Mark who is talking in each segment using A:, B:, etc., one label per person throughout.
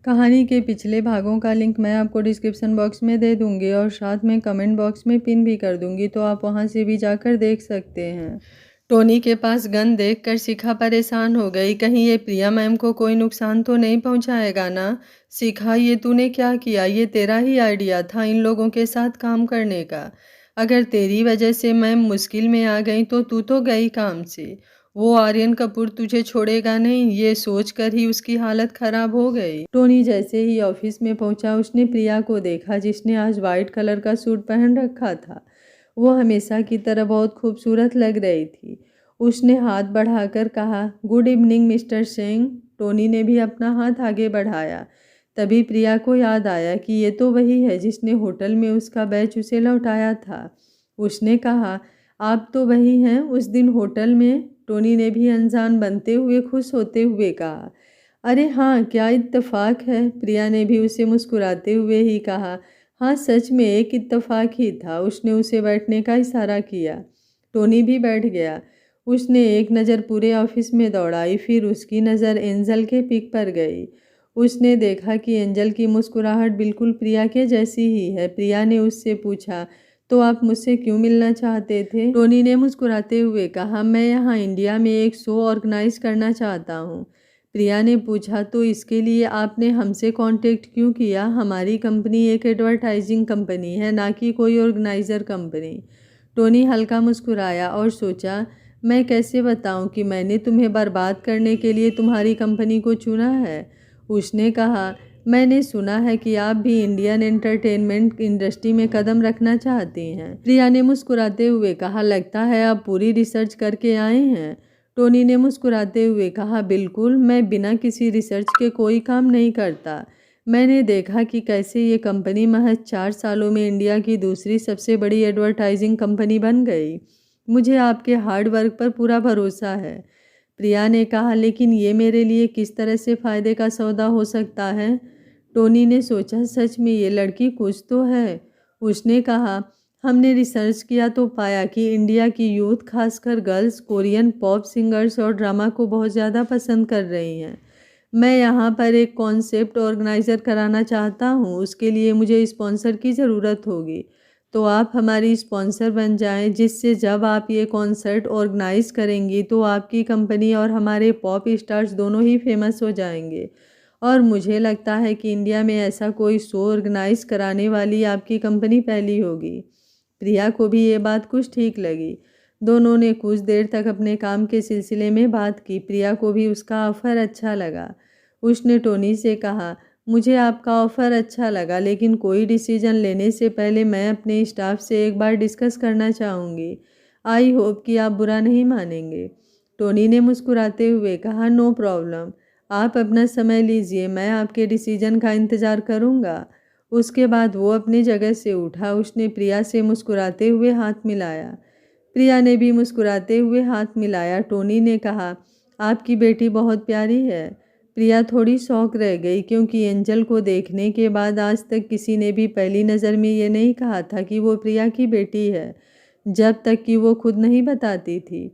A: कहानी के पिछले भागों का लिंक मैं आपको डिस्क्रिप्शन बॉक्स में दे दूंगी और साथ में कमेंट बॉक्स में पिन भी कर दूंगी, तो आप वहां से भी जाकर देख सकते हैं। टोनी के पास गन देखकर शिखा परेशान हो गई। कहीं ये प्रिया मैम को कोई नुकसान तो नहीं पहुंचाएगा ना। शिखा, ये तूने क्या किया? ये तेरा ही आइडिया था इन लोगों के साथ काम करने का। अगर तेरी वजह से मैम मुश्किल में आ गई तो तू तो गई काम से। वो आर्यन कपूर तुझे छोड़ेगा नहीं, ये सोचकर ही उसकी हालत खराब हो गई। टोनी जैसे ही ऑफिस में पहुंचा उसने प्रिया को देखा, जिसने आज वाइट कलर का सूट पहन रखा था। वो हमेशा की तरह बहुत खूबसूरत लग रही थी। उसने हाथ बढ़ाकर कहा, good evening mister Singh. Tony ने भी अपना हाथ आगे बढ़ाया। तभी प्रिया को याद आया कि ये तो वही है जिसने होटल में उसका बैच उसे लौटाया था। उसने कहा, आप तो वही हैं उस दिन होटल में। टोनी ने भी अनजान बनते हुए खुश होते हुए कहा, अरे हाँ, क्या इत्तेफाक है। प्रिया ने भी उसे मुस्कुराते हुए ही कहा, हाँ सच में एक इत्तेफाक ही था। उसने उसे बैठने का इशारा किया। टोनी भी बैठ गया। उसने एक नज़र पूरे ऑफिस में दौड़ाई, फिर उसकी नज़र एंजल के पिक पर गई। उसने देखा कि एंजल की मुस्कुराहट बिल्कुल प्रिया के जैसी ही है। प्रिया ने उससे पूछा, तो आप मुझसे क्यों मिलना चाहते थे? टोनी ने मुस्कुराते हुए कहा, मैं यहाँ इंडिया में एक शो ऑर्गेनाइज करना चाहता हूँ। प्रिया ने पूछा, तो इसके लिए आपने हमसे कांटेक्ट क्यों किया? हमारी कंपनी एक एडवर्टाइजिंग कंपनी है, ना कि कोई ऑर्गेनाइज़र कंपनी। टोनी हल्का मुस्कुराया और सोचा, मैं कैसे बताऊं कि मैंने तुम्हें बर्बाद करने के लिए तुम्हारी कंपनी को चुना है। उसने कहा, मैंने सुना है कि आप भी इंडियन एंटरटेनमेंट इंडस्ट्री में कदम रखना चाहती हैं। प्रिया ने मुस्कुराते हुए कहा, लगता है आप पूरी रिसर्च करके आए हैं। टोनी ने मुस्कुराते हुए कहा, बिल्कुल, मैं बिना किसी रिसर्च के कोई काम नहीं करता। मैंने देखा कि कैसे ये कंपनी महज 4 सालों में इंडिया की दूसरी सबसे बड़ी एडवर्टाइजिंग कंपनी बन गई। मुझे आपके हार्ड वर्क पर पूरा भरोसा है। प्रिया ने कहा, लेकिन ये मेरे लिए किस तरह से फ़ायदे का सौदा हो सकता है? टोनी ने सोचा, सच में ये लड़की कुछ तो है। उसने कहा, हमने रिसर्च किया तो पाया कि इंडिया की यूथ, खासकर गर्ल्स, कोरियन पॉप सिंगर्स और ड्रामा को बहुत ज़्यादा पसंद कर रही हैं। मैं यहाँ पर एक कॉन्सेप्ट ऑर्गेनाइज़र कराना चाहता हूँ। उसके लिए मुझे स्पॉन्सर की ज़रूरत होगी। तो आप हमारी स्पॉन्सर बन जाएं, जिससे जब आप ये कॉन्सर्ट ऑर्गेनाइज़ करेंगी तो आपकी कंपनी और हमारे पॉप स्टार्स दोनों ही फेमस हो जाएंगे। और मुझे लगता है कि इंडिया में ऐसा कोई शो ऑर्गेनाइज़ कराने वाली आपकी कंपनी पहली होगी। प्रिया को भी ये बात कुछ ठीक लगी। दोनों ने कुछ देर तक अपने काम के सिलसिले में बात की। प्रिया को भी उसका ऑफ़र अच्छा लगा। उसने टोनी से कहा, मुझे आपका ऑफ़र अच्छा लगा, लेकिन कोई डिसीजन लेने से पहले मैं अपने स्टाफ से एक बार डिस्कस करना चाहूँगी। आई होप कि आप बुरा नहीं मानेंगे। टोनी ने मुस्कुराते हुए कहा, नो प्रॉब्लम, आप अपना समय लीजिए, मैं आपके डिसीजन का इंतज़ार करूँगा। उसके बाद वो अपनी जगह से उठा। उसने प्रिया से मुस्कुराते हुए हाथ मिलाया। प्रिया ने भी मुस्कुराते हुए हाथ मिलाया। टोनी ने कहा, आपकी बेटी बहुत प्यारी है। प्रिया थोड़ी शौक रह गई, क्योंकि एंजल को देखने के बाद आज तक किसी ने भी पहली नज़र में ये नहीं कहा था कि वो प्रिया की बेटी है, जब तक कि वो खुद नहीं बताती थी।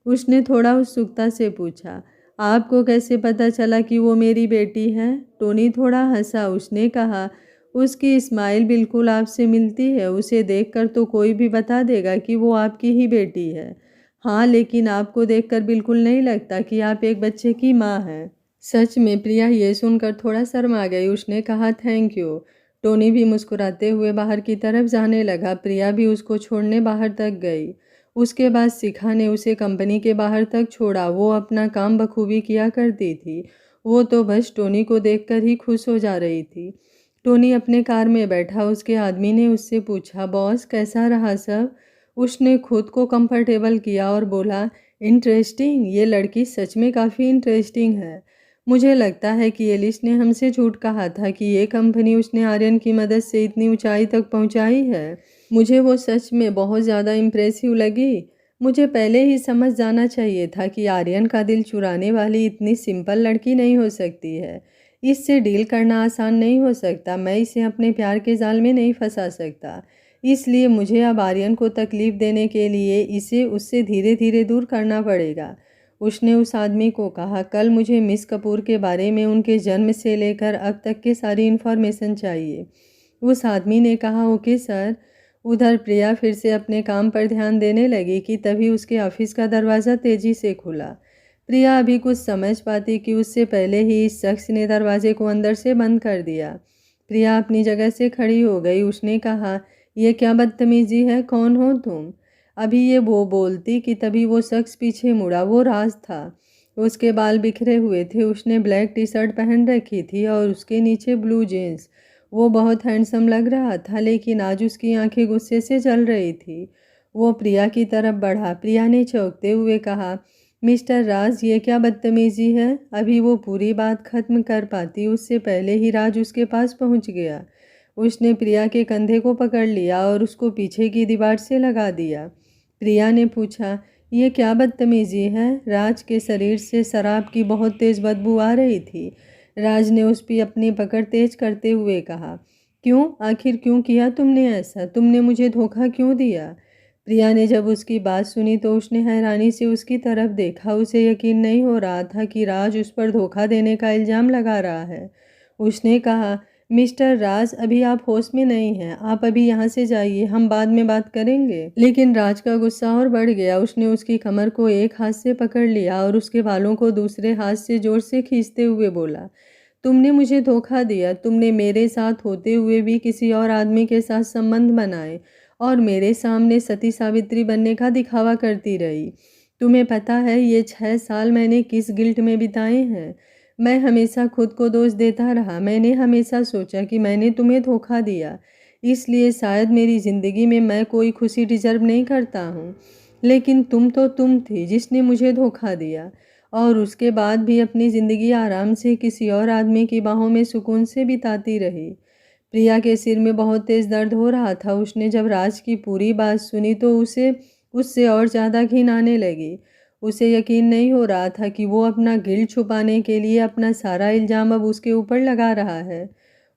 A: उसने थोड़ा उत्सुकता से पूछा, आपको कैसे पता चला कि वो मेरी बेटी है? टोनी थोड़ा हंसा। उसने कहा, उसकी स्माइल बिल्कुल आपसे मिलती है। उसे देखकर तो कोई भी बता देगा कि वो आपकी ही बेटी है। हाँ, लेकिन आपको देखकर बिल्कुल नहीं लगता कि आप एक बच्चे की माँ हैं। सच में? प्रिया ये सुनकर थोड़ा शर्मा गई। उसने कहा, थैंक यू। टोनी भी मुस्कुराते हुए बाहर की तरफ जाने लगा। प्रिया भी उसको छोड़ने बाहर तक गई। उसके बाद शिखा ने उसे कंपनी के बाहर तक छोड़ा। वो अपना काम बखूबी किया करती थी। वो तो बस टोनी को देखकर ही खुश हो जा रही थी। टोनी अपने कार में बैठा। उसके आदमी ने उससे पूछा, बॉस कैसा रहा सब? उसने खुद को कंफर्टेबल किया और बोला, इंटरेस्टिंग, ये लड़की सच में काफ़ी इंटरेस्टिंग है। मुझे लगता है कि एलिस ने हमसे झूठ कहा था कि ये कंपनी उसने आर्यन की मदद से इतनी ऊंचाई तक पहुंचाई है। मुझे वो सच में बहुत ज़्यादा इम्प्रेसिव लगी। मुझे पहले ही समझ जाना चाहिए था कि आर्यन का दिल चुराने वाली इतनी सिंपल लड़की नहीं हो सकती है। इससे डील करना आसान नहीं हो सकता। मैं इसे अपने प्यार के जाल में नहीं फंसा सकता। इसलिए मुझे अब आर्यन को तकलीफ़ देने के लिए इसे उससे धीरे धीरे दूर करना पड़ेगा। उसने उस आदमी को कहा, कल मुझे मिस कपूर के बारे में उनके जन्म से लेकर अब तक के सारी इन्फॉर्मेशन चाहिए। उस आदमी ने कहा, ओके सर। उधर प्रिया फिर से अपने काम पर ध्यान देने लगी कि तभी उसके ऑफिस का दरवाज़ा तेजी से खुला। प्रिया अभी कुछ समझ पाती कि उससे पहले ही इस शख्स ने दरवाजे को अंदर से बंद कर दिया। प्रिया अपनी जगह से खड़ी हो गई। उसने कहा, यह क्या बदतमीजी है, कौन हो तुम? अभी ये वो बोलती कि तभी वो शख्स पीछे मुड़ा। वो राज था। उसके बाल बिखरे हुए थे, उसने ब्लैक टी शर्ट पहन रखी थी और उसके नीचे ब्लू जीन्स। वो बहुत हैंडसम लग रहा था, लेकिन आज उसकी आंखें गुस्से से जल रही थी। वो प्रिया की तरफ बढ़ा। प्रिया ने चौंकते हुए कहा, मिस्टर राज, ये क्या बदतमीजी है? अभी वो पूरी बात खत्म कर पाती उससे पहले ही राज उसके पास पहुंच गया। उसने प्रिया के कंधे को पकड़ लिया और उसको पीछे की दीवार से लगा दिया। प्रिया ने पूछा, ये क्या बदतमीजी है? राज के शरीर से शराब की बहुत तेज़ बदबू आ रही थी। राज ने उस पर अपनी पकड़ तेज करते हुए कहा, क्यों? आखिर क्यों किया तुमने ऐसा? तुमने मुझे धोखा क्यों दिया? प्रिया ने जब उसकी बात सुनी तो उसने हैरानी से उसकी तरफ देखा। उसे यकीन नहीं हो रहा था कि राज उस पर धोखा देने का इल्ज़ाम लगा रहा है। उसने कहा, मिस्टर राज, अभी आप होश में नहीं हैं। आप अभी यहाँ से जाइए, हम बाद में बात करेंगे। लेकिन राज का गुस्सा और बढ़ गया। उसने उसकी कमर को एक हाथ से पकड़ लिया और उसके बालों को दूसरे हाथ से जोर से खींचते हुए बोला, तुमने मुझे धोखा दिया। तुमने मेरे साथ होते हुए भी किसी और आदमी के साथ संबंध बनाए और मेरे सामने सती सावित्री बनने का दिखावा करती रही। तुम्हें पता है ये 6 साल मैंने किस गिल्ट में बिताए हैं? मैं हमेशा खुद को दोष देता रहा। मैंने हमेशा सोचा कि मैंने तुम्हें धोखा दिया, इसलिए शायद मेरी ज़िंदगी में मैं कोई खुशी डिजर्व नहीं करता हूँ। लेकिन तुम थी जिसने मुझे धोखा दिया और उसके बाद भी अपनी ज़िंदगी आराम से किसी और आदमी की बाहों में सुकून से बिताती रही। प्रिया के सिर में बहुत तेज़ दर्द हो रहा था। उसने जब राज की पूरी बात सुनी तो उसे उससे और ज़्यादा घिन आने लगी। उसे यकीन नहीं हो रहा था कि वो अपना गिल्ट छुपाने के लिए अपना सारा इल्ज़ाम अब उसके ऊपर लगा रहा है।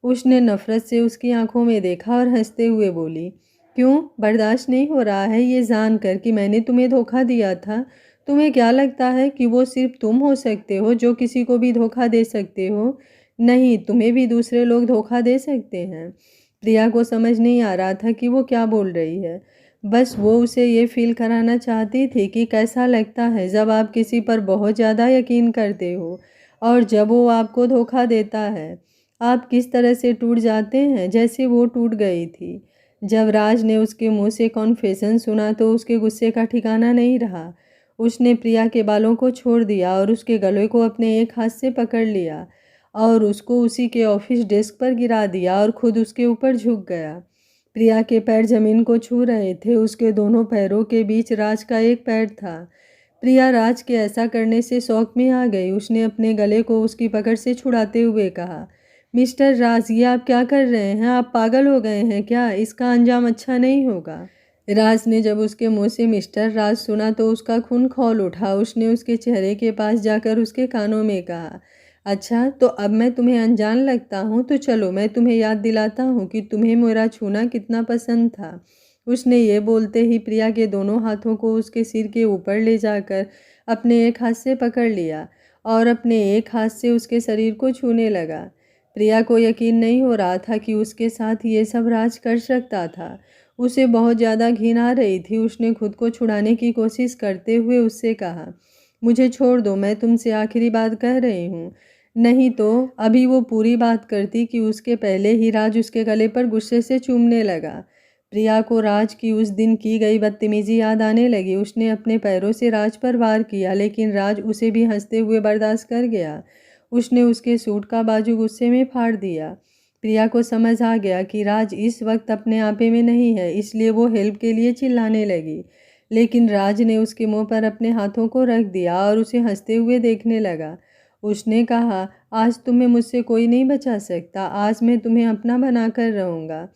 A: उसने नफ़रत से उसकी आंखों में देखा और हंसते हुए बोली, क्यों? बर्दाश्त नहीं हो रहा है ये जानकर कि मैंने तुम्हें धोखा दिया था? तुम्हें क्या लगता है कि वो सिर्फ तुम हो सकते हो जो किसी को भी धोखा दे सकते हो? नहीं, तुम्हें भी दूसरे लोग धोखा दे सकते हैं। प्रिया को समझ नहीं आ रहा था कि वो क्या बोल रही है। बस वो उसे ये फील कराना चाहती थी कि कैसा लगता है जब आप किसी पर बहुत ज़्यादा यकीन करते हो और जब वो आपको धोखा देता है, आप किस तरह से टूट जाते हैं जैसे वो टूट गई थी। जब राज ने उसके मुंह से कॉन्फेशन सुना तो उसके गुस्से का ठिकाना नहीं रहा। उसने प्रिया के बालों को छोड़ दिया और उसके गले को अपने एक हाथ से पकड़ लिया और उसको उसी के ऑफिस डेस्क पर गिरा दिया और खुद उसके ऊपर झुक गया। प्रिया के पैर जमीन को छू रहे थे। उसके दोनों पैरों के बीच राज का एक पैर था। प्रिया राज के ऐसा करने से शौक में आ गई। उसने अपने गले को उसकी पकड़ से छुड़ाते हुए कहा, मिस्टर राज, ये आप क्या कर रहे हैं? आप पागल हो गए हैं क्या? इसका अंजाम अच्छा नहीं होगा। राज ने जब उसके मुंह से मिस्टर राज सुना तो उसका खून खौल उठा। उसने उसके चेहरे के पास जाकर उसके कानों में कहा, अच्छा, तो अब मैं तुम्हें अनजान लगता हूँ? तो चलो मैं तुम्हें याद दिलाता हूँ कि तुम्हें मेरा छूना कितना पसंद था। उसने ये बोलते ही प्रिया के दोनों हाथों को उसके सिर के ऊपर ले जाकर अपने एक हाथ से पकड़ लिया और अपने एक हाथ से उसके शरीर को छूने लगा। प्रिया को यकीन नहीं हो रहा था कि उसके साथ ये सब राज कर सकता था। उसे बहुत ज़्यादा घिन आ रही थी। उसने खुद को छुड़ाने की कोशिश करते हुए उससे कहा, मुझे छोड़ दो, मैं तुमसे आखिरी बात कह रही हूँ। नहीं तो अभी वो पूरी बात करती कि उसके पहले ही राज उसके गले पर गुस्से से चूमने लगा। प्रिया को राज की उस दिन की गई बदतमीजी याद आने लगी। उसने अपने पैरों से राज पर वार किया, लेकिन राज उसे भी हंसते हुए बर्दाश्त कर गया। उसने उसके सूट का बाजू गुस्से में फाड़ दिया। प्रिया को समझ आ गया कि राज इस वक्त अपने आपे में नहीं है, इसलिए वो हेल्प के लिए चिल्लाने लगी। लेकिन राज ने उसके मुंह पर अपने हाथों को रख दिया और उसे हंसते हुए देखने लगा। उसने कहा, आज तुम्हें मुझसे कोई नहीं बचा सकता। आज मैं तुम्हें अपना बनाकर रहूँगा।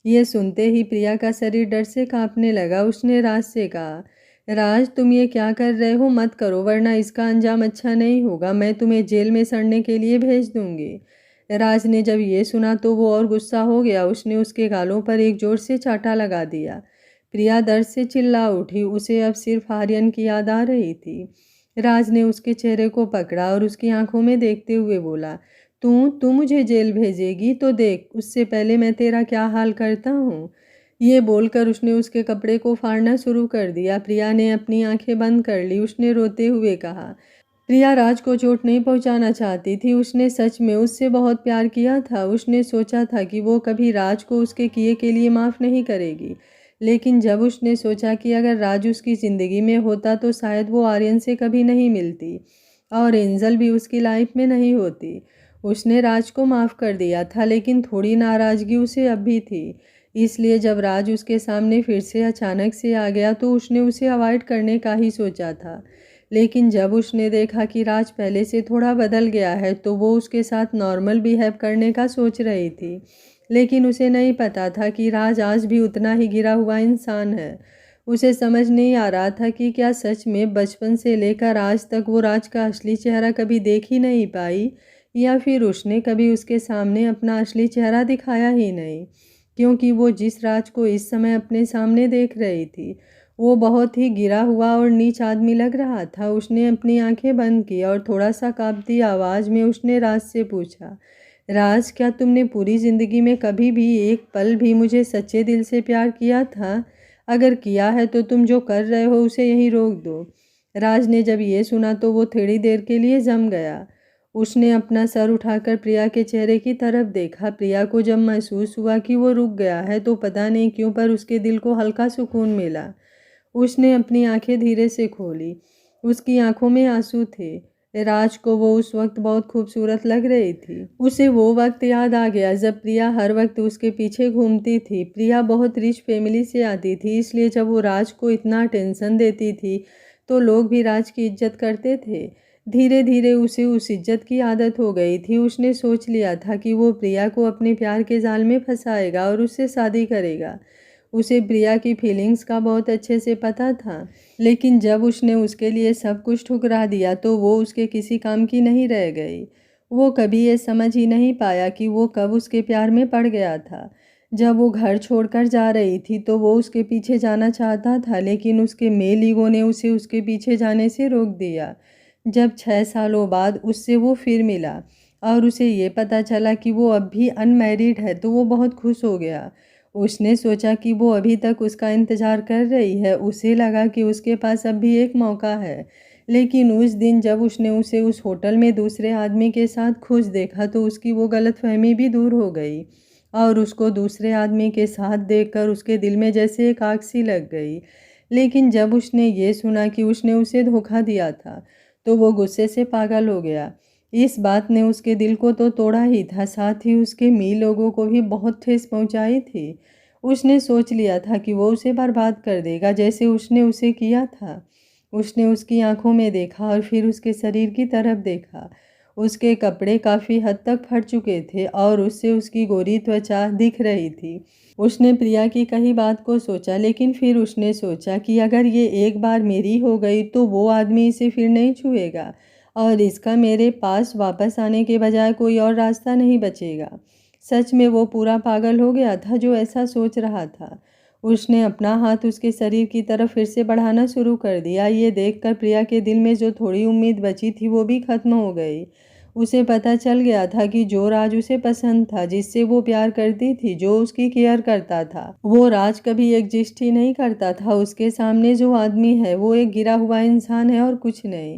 A: ये सुनते ही प्रिया का शरीर डर से कांपने लगा। उसने राज से कहा, राज, तुम ये क्या कर रहे हो? मत करो, वरना इसका अंजाम अच्छा नहीं होगा। मैं तुम्हें जेल में सड़ने के लिए भेज दूंगी। राज ने जब ये सुना तो वो और गुस्सा हो गया। उसने उसके गालों पर एक जोर से चांटा लगा दिया। प्रिया दर्द से चिल्ला उठी। उसे अब सिर्फ आर्यन की याद आ रही थी। राज ने उसके चेहरे को पकड़ा और उसकी आंखों में देखते हुए बोला, तू मुझे जेल भेजेगी तो देख उससे पहले मैं तेरा क्या हाल करता हूँ। ये बोलकर उसने उसके कपड़े को फाड़ना शुरू कर दिया। प्रिया ने अपनी आंखें बंद कर ली। उसने रोते हुए कहा, प्रिया राज को चोट नहीं पहुंचाना चाहती थी। उसने सच में उससे बहुत प्यार किया था। उसने सोचा था कि वो कभी राज को उसके किए के लिए माफ़ नहीं करेगी। लेकिन जब उसने सोचा कि अगर राज उसकी ज़िंदगी में होता तो शायद वो आर्यन से कभी नहीं मिलती और एंजल भी उसकी लाइफ में नहीं होती। उसने राज को माफ़ कर दिया था, लेकिन थोड़ी नाराज़गी उसे अब भी थी। इसलिए जब राज उसके सामने फिर से अचानक से आ गया तो उसने उसे अवॉइड करने का ही सोचा था। लेकिन जब उसने देखा कि राज पहले से थोड़ा बदल गया है तो वो उसके साथ नॉर्मल बिहेव करने का सोच रही थी। लेकिन उसे नहीं पता था कि राज आज भी उतना ही गिरा हुआ इंसान है। उसे समझ नहीं आ रहा था कि क्या सच में बचपन से लेकर आज तक वो राज का असली चेहरा कभी देख ही नहीं पाई, या फिर उसने कभी उसके सामने अपना असली चेहरा दिखाया ही नहीं। क्योंकि वो जिस राज को इस समय अपने सामने देख रही थी वो बहुत ही गिरा हुआ और नीच आदमी लग रहा था। उसने अपनी आंखें बंद की और थोड़ा सा कांपती आवाज़ में उसने राज से पूछा, राज क्या तुमने पूरी ज़िंदगी में कभी भी एक पल भी मुझे सच्चे दिल से प्यार किया था? अगर किया है तो तुम जो कर रहे हो उसे यहीं रोक दो। राज ने जब ये सुना तो वो थोड़ी देर के लिए जम गया। उसने अपना सर उठाकर प्रिया के चेहरे की तरफ देखा। प्रिया को जब महसूस हुआ कि वो रुक गया है तो पता नहीं क्यों पर उसके दिल को हल्का सुकून मिला। उसने अपनी आंखें धीरे से खोली। उसकी आंखों में आंसू थे। राज को वो उस वक्त बहुत खूबसूरत लग रही थी। उसे वो वक्त याद आ गया जब प्रिया हर वक्त उसके पीछे घूमती थी। प्रिया बहुत रिच फैमिली से आती थी, इसलिए जब वो राज को इतना अटेंशन देती थी तो लोग भी राज की इज्जत करते थे। धीरे धीरे उसे उस इज्जत की आदत हो गई थी। उसने सोच लिया था कि वो प्रिया को अपने प्यार के जाल में फंसाएगा और उससे शादी करेगा। उसे प्रिया की फीलिंग्स का बहुत अच्छे से पता था, लेकिन जब उसने उसके लिए सब कुछ ठुकरा दिया तो वो उसके किसी काम की नहीं रह गई। वो कभी ये समझ ही नहीं पाया कि वो कब उसके प्यार में पड़ गया था। जब वो घर छोड़कर जा रही थी तो वो उसके पीछे जाना चाहता था, लेकिन उसके मेल ईगो ने उसे उसके पीछे जाने से रोक दिया। जब 6 सालों बाद उससे वो फिर मिला और उसे ये पता चला कि वो अब भी अनमैरिड है तो वो बहुत खुश हो गया। उसने सोचा कि वो अभी तक उसका इंतज़ार कर रही है। उसे लगा कि उसके पास अब भी एक मौका है। लेकिन उस दिन जब उसने उसे उस होटल में दूसरे आदमी के साथ खुश देखा तो उसकी वो गलतफहमी भी दूर हो गई और उसको दूसरे आदमी के साथ देखकर उसके दिल में जैसे एक आग सी लग गई। लेकिन जब उसने ये सुना कि उसने उसे धोखा दिया था तो वो गुस्से से पागल हो गया। इस बात ने उसके दिल को तो तोड़ा ही था, साथ ही उसके मील लोगों को भी बहुत ठेस पहुंचाई थी। उसने सोच लिया था कि वो उसे बर्बाद कर देगा जैसे उसने उसे किया था। उसने उसकी आंखों में देखा और फिर उसके शरीर की तरफ देखा। उसके कपड़े काफ़ी हद तक फट चुके थे और उससे उसकी गोरी त्वचा दिख रही थी। उसने प्रिया की कही बात को सोचा, लेकिन फिर उसने सोचा कि अगर ये एक बार मेरी हो गई तो वो आदमी इसे फिर नहीं छुएगा और इसका मेरे पास वापस आने के बजाय कोई और रास्ता नहीं बचेगा। सच में वो पूरा पागल हो गया था जो ऐसा सोच रहा था। उसने अपना हाथ उसके शरीर की तरफ फिर से बढ़ाना शुरू कर दिया। ये देखकर प्रिया के दिल में जो थोड़ी उम्मीद बची थी वो भी खत्म हो गई। उसे पता चल गया था कि जो राज उसे पसंद था, जिससे वो प्यार करती थी, जो उसकी केयर करता था, वो राज कभी एग्जिस्ट ही नहीं करता था। उसके सामने जो आदमी है वो एक गिरा हुआ इंसान है और कुछ नहीं।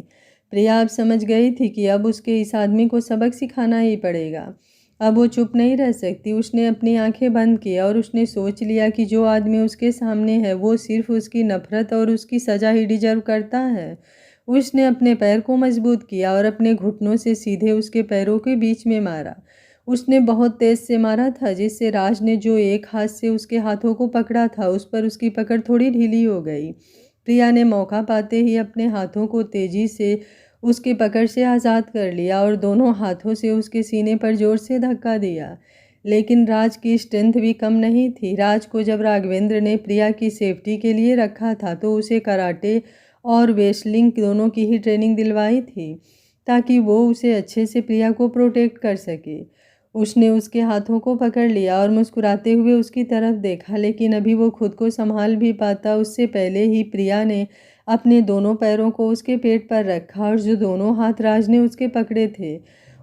A: प्रिया अब समझ गई थी कि अब उसके इस आदमी को सबक सिखाना ही पड़ेगा। अब वो चुप नहीं रह सकती। उसने अपनी आंखें बंद की और उसने सोच लिया कि जो आदमी उसके सामने है वो सिर्फ उसकी नफरत और उसकी सज़ा ही डिजर्व करता है। उसने अपने पैर को मजबूत किया और अपने घुटनों से सीधे उसके पैरों के बीच में मारा। उसने बहुत तेज से मारा था, जिससे राज ने जो एक हाथ से उसके हाथों को पकड़ा था उस पर उसकी पकड़ थोड़ी ढीली हो गई। प्रिया ने मौका पाते ही अपने हाथों को तेजी से उसकी पकड़ से आज़ाद कर लिया और दोनों हाथों से उसके सीने पर जोर से धक्का दिया। लेकिन राज की स्ट्रेंथ भी कम नहीं थी। राज को जब राघवेंद्र ने प्रिया की सेफ्टी के लिए रखा था तो उसे कराटे और रेसलिंग दोनों की ही ट्रेनिंग दिलवाई थी, ताकि वो उसे अच्छे से प्रिया को प्रोटेक्ट कर सके। उसने उसके हाथों को पकड़ लिया और मुस्कुराते हुए उसकी तरफ देखा, लेकिन अभी वो खुद को संभाल भी पाता उससे पहले ही प्रिया ने अपने दोनों पैरों को उसके पेट पर रखा और जो दोनों हाथ राज ने उसके पकड़े थे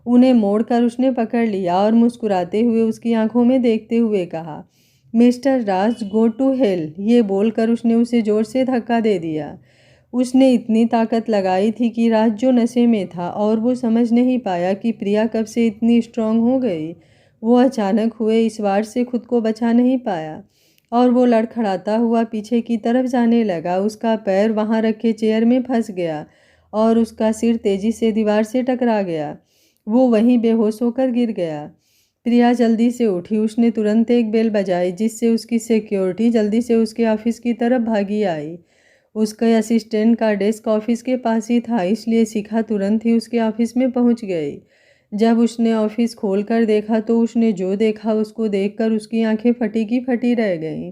A: उन्हें मोड़कर उसने पकड़ लिया और मुस्कुराते हुए उसकी आंखों में देखते हुए कहा, mister Raj, go to hell. ये बोलकर उसने उसे जोर से धक्का दे दिया। उसने इतनी ताकत लगाई थी कि राज जो नशे में था और वो समझ नहीं पाया कि प्रिया कब से इतनी स्ट्रांग हो गई। वो अचानक हुए इस वार से खुद को बचा नहीं पाया और वो लड़खड़ाता हुआ पीछे की तरफ जाने लगा। उसका पैर वहाँ रखे चेयर में फंस गया और उसका सिर तेजी से दीवार से टकरा गया। वो वहीं बेहोश होकर गिर गया। प्रिया जल्दी से उठी। उसने तुरंत एक बेल बजाई जिससे उसकी सिक्योरिटी जल्दी से उसके ऑफिस की तरफ भागी आई। उसके असिस्टेंट का डेस्क ऑफिस के पास ही था, इसलिए शिखा तुरंत ही उसके ऑफिस में पहुंच गई। जब उसने ऑफिस खोलकर देखा तो उसने जो देखा उसको देखकर उसकी आंखें फटी की फटी रह गईं।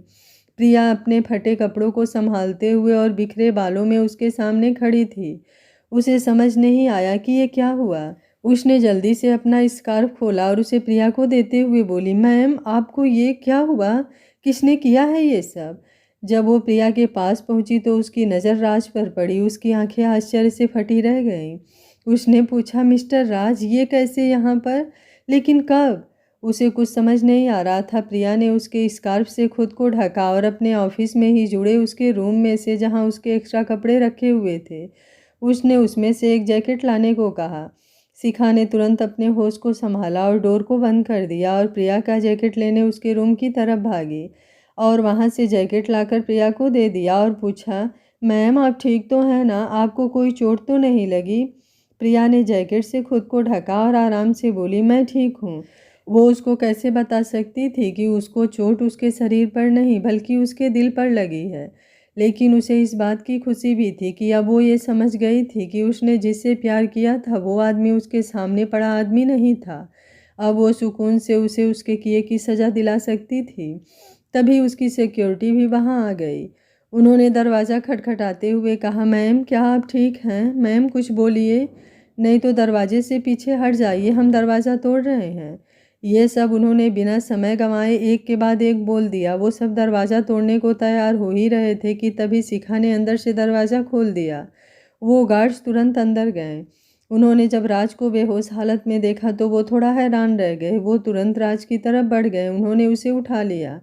A: प्रिया अपने फटे कपड़ों को संभालते हुए और बिखरे बालों में उसके सामने खड़ी थी। उसे समझ नहीं आया कि ये क्या हुआ। उसने जल्दी से अपना स्कार्फ खोला और उसे प्रिया को देते हुए बोली, मैम आपको ये क्या हुआ? किसने किया है ये सब? जब वो प्रिया के पास पहुंची तो उसकी नज़र राज पर पड़ी। उसकी आंखें आश्चर्य से फटी रह गईं। उसने पूछा, मिस्टर राज, ये कैसे यहाँ पर? लेकिन कब? उसे कुछ समझ नहीं आ रहा था। प्रिया ने उसके स्कार्फ से खुद को ढका और अपने ऑफिस में ही जुड़े उसके रूम में से जहाँ उसके एक्स्ट्रा कपड़े रखे हुए थे उसने उसमें से एक जैकेट लाने को कहा। शिखा ने तुरंत अपने होश को संभाला और डोर को बंद कर दिया और प्रिया का जैकेट लेने उसके रूम की तरफ भागी और वहाँ से जैकेट लाकर प्रिया को दे दिया और पूछा, मैम आप ठीक तो हैं ना? आपको कोई चोट तो नहीं लगी? प्रिया ने जैकेट से खुद को ढका और आराम से बोली, मैं ठीक हूँ। वो उसको कैसे बता सकती थी कि उसको चोट उसके शरीर पर नहीं बल्कि उसके दिल पर लगी है। लेकिन उसे इस बात की खुशी भी थी कि अब वो ये समझ गई थी कि उसने जिससे प्यार किया था वो आदमी उसके सामने पड़ा आदमी नहीं था। अब वो सुकून से उसे उसके किए की सज़ा दिला सकती थी। तभी उसकी सिक्योरिटी भी वहाँ आ गई। उन्होंने दरवाज़ा खटखटाते हुए कहा, मैम क्या आप ठीक हैं? मैम कुछ बोलिए, नहीं तो दरवाजे से पीछे हट जाइए, हम दरवाज़ा तोड़ रहे हैं। ये सब उन्होंने बिना समय गंवाए एक के बाद एक बोल दिया। वो सब दरवाज़ा तोड़ने को तैयार हो ही रहे थे कि तभी शिखा ने अंदर से दरवाज़ा खोल दिया। वो गार्ड्स तुरंत अंदर गए। उन्होंने जब राज को बेहोश हालत में देखा तो वो थोड़ा हैरान रह गए। वो तुरंत राज की तरफ बढ़ गए। उन्होंने उसे उठा लिया।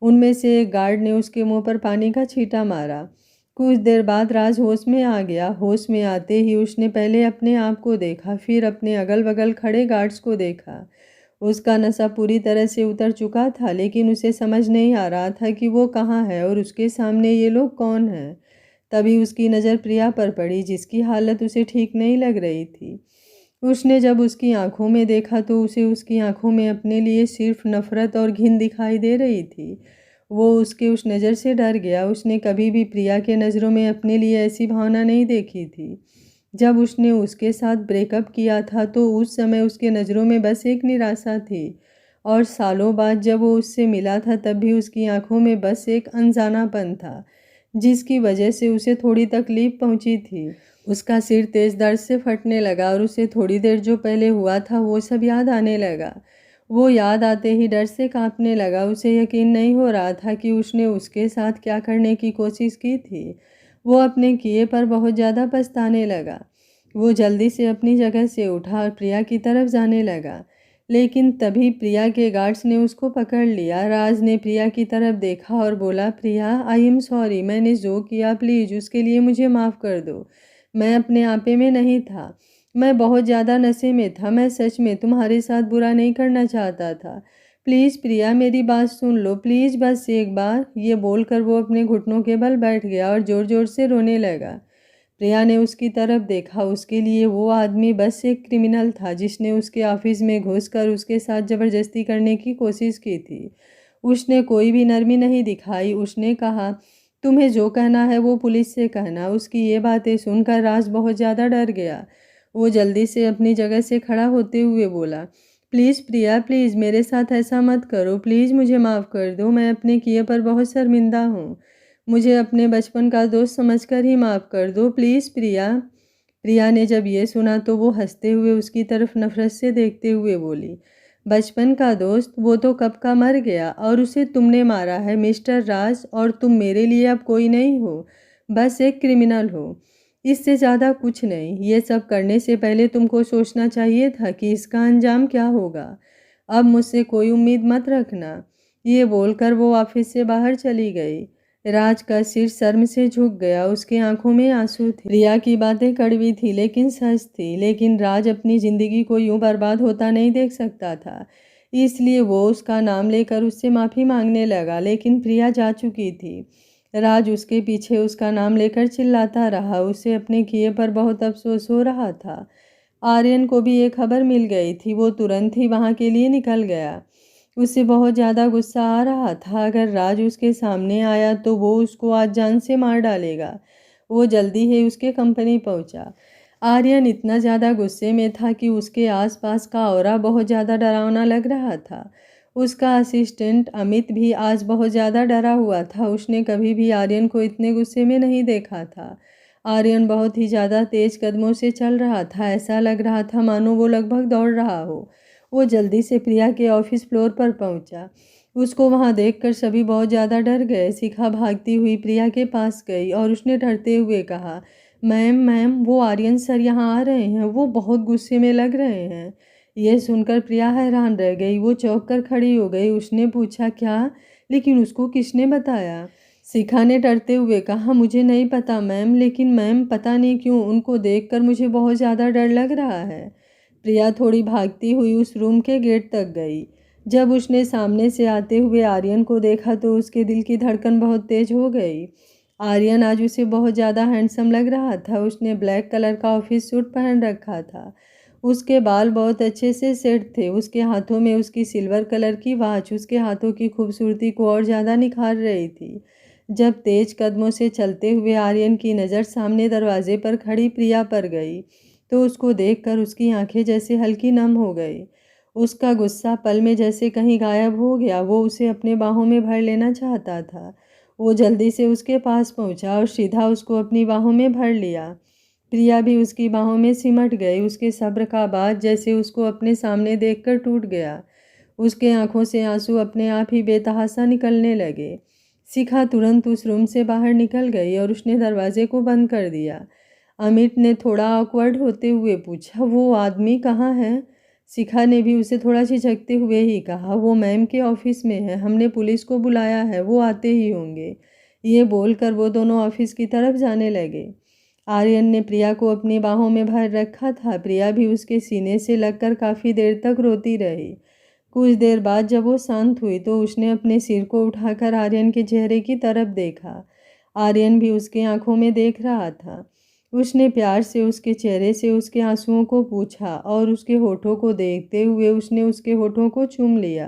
A: उनमें से एक गार्ड ने उसके मुंह पर पानी का छींटा मारा। कुछ देर बाद राज होश में आ गया। होश में आते ही उसने पहले अपने आप को देखा, फिर अपने अगल बगल खड़े गार्ड्स को देखा। उसका नशा पूरी तरह से उतर चुका था, लेकिन उसे समझ नहीं आ रहा था कि वो कहाँ है और उसके सामने ये लोग कौन हैं। तभी उसकी नज़र प्रिया पर पड़ी जिसकी हालत उसे ठीक नहीं लग रही थी। उसने जब उसकी आंखों में देखा तो उसे उसकी आंखों में अपने लिए सिर्फ नफरत और घिन दिखाई दे रही थी। वो उसके उस नज़र से डर गया। उसने कभी भी प्रिया के नज़रों में अपने लिए ऐसी भावना नहीं देखी थी। जब उसने उसके साथ ब्रेकअप किया था तो उस समय उसके नज़रों में बस एक निराशा थी और सालों बाद जब वो उससे मिला था तब भी उसकी आंखों में बस एक अनजानापन था जिसकी वजह से उसे थोड़ी तकलीफ पहुंची थी। उसका सिर तेज दर्द से फटने लगा और उसे थोड़ी देर जो पहले हुआ था वो सब याद आने लगा। वो याद आते ही डर से कांपने लगा। उसे यकीन नहीं हो रहा था कि उसने उसके साथ क्या करने की कोशिश की थी। वो अपने किए पर बहुत ज़्यादा पछताने लगा। वो जल्दी से अपनी जगह से उठा और प्रिया की तरफ जाने लगा, लेकिन तभी प्रिया के गार्ड्स ने उसको पकड़ लिया। राज ने प्रिया की तरफ देखा और बोला, प्रिया आई एम सॉरी, मैंने जो किया प्लीज़ उसके लिए मुझे माफ़ कर दो। मैं अपने आपे में नहीं था, मैं बहुत ज़्यादा नशे में था। मैं सच में तुम्हारे साथ बुरा नहीं करना चाहता था। प्लीज़ प्रिया मेरी बात सुन लो, प्लीज़ बस एक बार। ये बोलकर वो अपने घुटनों के बल बैठ गया और ज़ोर ज़ोर से रोने लगा। प्रिया ने उसकी तरफ देखा। उसके लिए वो आदमी बस एक क्रिमिनल था जिसने उसके ऑफिस में घुसकर उसके साथ ज़बरदस्ती करने की कोशिश की थी। उसने कोई भी नरमी नहीं दिखाई। उसने कहा, तुम्हें जो कहना है वो पुलिस से कहना। उसकी ये बातें सुनकर राज बहुत ज़्यादा डर गया। वो जल्दी से अपनी जगह से खड़ा होते हुए बोला, प्लीज़ प्रिया, प्लीज़ मेरे साथ ऐसा मत करो, प्लीज़ मुझे माफ़ कर दो। मैं अपने किए पर बहुत शर्मिंदा हूँ। मुझे अपने बचपन का दोस्त समझकर ही माफ़ कर दो, प्लीज़ प्रिया। प्रिया ने जब ये सुना तो वो हंसते हुए उसकी तरफ नफरत से देखते हुए बोली, बचपन का दोस्त? वो तो कब का मर गया और उसे तुमने मारा है मिस्टर राज, और तुम मेरे लिए अब कोई नहीं हो। बस एक क्रिमिनल हो, इससे ज़्यादा कुछ नहीं। ये सब करने से पहले तुमको सोचना चाहिए था कि इसका अंजाम क्या होगा। अब मुझसे कोई उम्मीद मत रखना। ये बोलकर वो ऑफिस से बाहर चली गई। राज का सिर शर्म से झुक गया, उसकी आंखों में आंसू थे। प्रिया की बातें कड़वी थी लेकिन सच थी, लेकिन राज अपनी जिंदगी को यूं बर्बाद होता नहीं देख सकता था, इसलिए वो उसका नाम लेकर उससे माफ़ी मांगने लगा। लेकिन प्रिया जा चुकी थी। राज उसके पीछे उसका नाम लेकर चिल्लाता रहा। उसे अपने किए पर बहुत अफसोस हो रहा था। आर्यन को भी ये खबर मिल गई थी। वो तुरंत ही वहाँ के लिए निकल गया। उसे बहुत ज़्यादा गुस्सा आ रहा था। अगर राज उसके सामने आया तो वो उसको आज जान से मार डालेगा। वो जल्दी ही उसके कंपनी पहुंचा। आर्यन इतना ज़्यादा गुस्से में था कि उसके आसपास का ऑरा बहुत ज़्यादा डरावना लग रहा था। उसका असिस्टेंट अमित भी आज बहुत ज़्यादा डरा हुआ था। उसने कभी भी आर्यन को इतने गुस्से में नहीं देखा था। आर्यन बहुत ही ज़्यादा तेज कदमों से चल रहा था। ऐसा लग रहा था मानो वो लगभग दौड़ रहा हो। वो जल्दी से प्रिया के ऑफिस फ्लोर पर पहुंचा। उसको वहां देखकर सभी बहुत ज़्यादा डर गए। शिखा भागती हुई प्रिया के पास गई और उसने डरते हुए कहा, मैम मैम, वो आर्यन सर यहाँ आ रहे हैं। वो बहुत गुस्से में लग रहे हैं। यह सुनकर प्रिया हैरान रह गई। वो चौंक कर खड़ी हो गई। उसने पूछा, क्या? लेकिन उसको किसने बताया? शिखा ने डरते हुए कहा, मुझे नहीं पता मैम, लेकिन मैम पता नहीं क्यों उनको देखकर मुझे बहुत ज़्यादा डर लग रहा है। प्रिया थोड़ी भागती हुई उस रूम के गेट तक गई। जब उसने सामने से आते हुए आर्यन को देखा तो उसके दिल की धड़कन बहुत तेज हो गई। आर्यन आज उसे बहुत ज़्यादा हैंडसम लग रहा था। उसने ब्लैक कलर का ऑफिस सूट पहन रखा था। उसके बाल बहुत अच्छे से सेट थे। उसके हाथों में उसकी सिल्वर कलर की वॉच उसके हाथों की खूबसूरती को और ज़्यादा निखार रही थी। जब तेज कदमों से चलते हुए आर्यन की नज़र सामने दरवाजे पर खड़ी प्रिया पर गई तो उसको देखकर उसकी आंखें जैसे हल्की नम हो गई। उसका गुस्सा पल में जैसे कहीं गायब हो गया। वो उसे अपने बाहों में भर लेना चाहता था। वो जल्दी से उसके पास पहुंचा और सीधा उसको अपनी बाहों में भर लिया। प्रिया भी उसकी बाहों में सिमट गई। उसके सब्र का बाज जैसे उसको अपने सामने देखकर टूट गया। उसके आंखों से आंसू अपने आप ही बेतहासा निकलने लगे। शिखा तुरंत उस रूम से बाहर निकल गई और उसने दरवाजे को बंद कर दिया। अमित ने थोड़ा ऑकवर्ड होते हुए पूछा, वो आदमी कहाँ है? शिखा ने भी उसे थोड़ा झिझकते हुए ही कहा, वो मैम के ऑफिस में है, हमने पुलिस को बुलाया है, वो आते ही होंगे। ये बोलकर वो दोनों ऑफिस की तरफ जाने लगे। आर्यन ने प्रिया को अपनी बाहों में भर रखा था। प्रिया भी उसके सीने से लगकर काफ़ी देर तक रोती रही। कुछ देर बाद जब वो शांत हुई तो उसने अपने सिर को उठाकर आर्यन के चेहरे की तरफ देखा। आर्यन भी उसकी आंखों में देख रहा था। उसने प्यार से उसके चेहरे से उसके आंसुओं को पूछा और उसके होठों को देखते हुए उसने उसके होठों को चूम लिया।